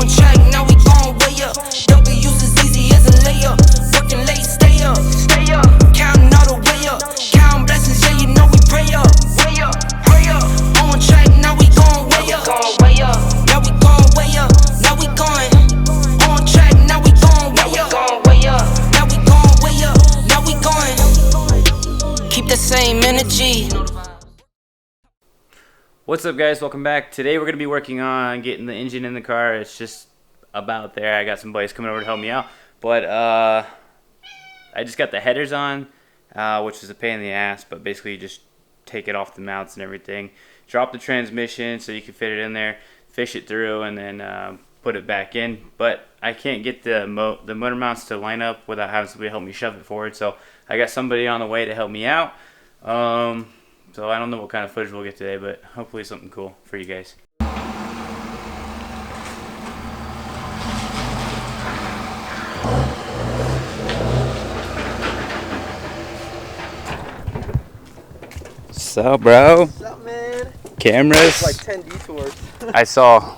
On track, now we gon' way up. W's as easy as a layup. Working late, stay up. Counting all the way up. Counting blessings, yeah, you know we pray up. Way up, pray up. On track, now we gon' way up. Now we gon' way up. Now we going. On track, now we gon' way up. Now we gon' way up. Now we going. Keep the same energy. What's up, guys? Welcome back. Today we're going to be working on getting the engine in the car. It's just about there. I got some boys coming over to help me out. But I just got the headers on, which is a pain in the ass. But basically you just take it off the mounts and everything. Drop the transmission so you can fit it in there. Fish it through and then put it back in. But I can't get the motor mounts to line up without having somebody help me shove it forward. So I got somebody on the way to help me out. So I don't know what kind of footage we'll get today, but hopefully something cool for you guys. What's up, bro? What's up, man? Cameras. It's like 10 detours. I saw.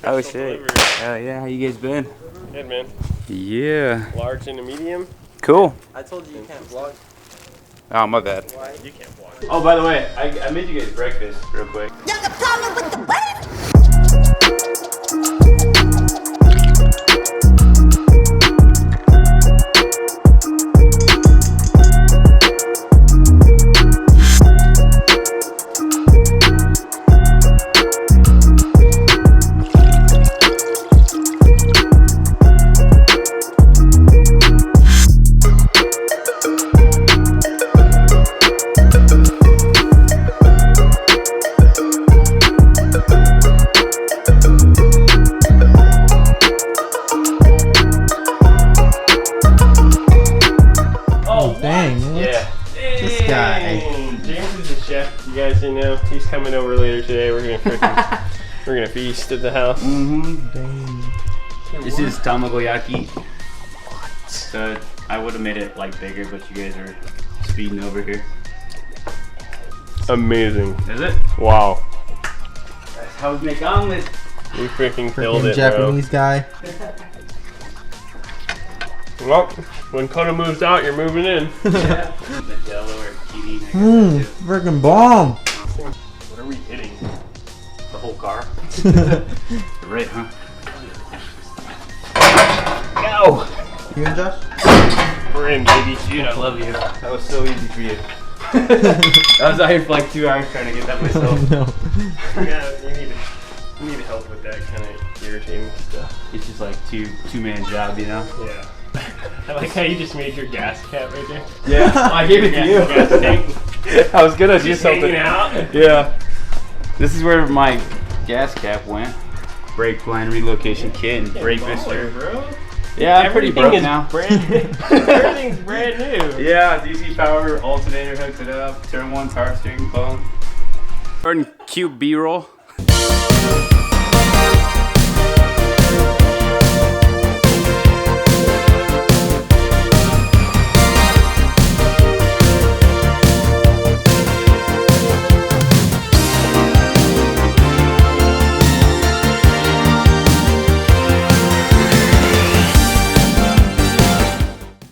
Oh shit. Oh yeah, how you guys been? Good, man. Yeah. Large and a medium. Cool. I told you can't vlog. Oh, my bad. Why? You can't vlog. Oh, by the way, I made you guys breakfast real quick. You got a problem with the what? This guy. James is the chef. You guys didn't know. He's coming over later today. We're gonna feast at the house. This is tamagoyaki. So I would have made it like bigger, but you guys are speeding over here. Amazing. Is it? Wow. That's how we make omelets. You freaking killed it, Japanese guy. bro. Well, when Kona moves out, you're moving in. Yeah. The Delaware kitty. Freaking bomb. What are we hitting? The whole car. Right, huh? Go! You and Josh? We're in, baby. Dude, I love you. That was so easy for you. I was out here for like 2 hours trying to get that myself. No. Yeah, you need help with that kind of irritating stuff. It's just like two-man job, you know? Yeah. I like how you just made your gas cap right there. Yeah, I gave it to you. Gas tank. I was gonna do Just something. hanging out. Yeah. This is where my gas cap went. Brake line relocation kit and brake Baller, mister. bro. Yeah, I'm pretty broke is now. Everything's brand new. Yeah, DC power alternator hooks it up. Turn 1 power steering phone. Jordan, cute B-roll.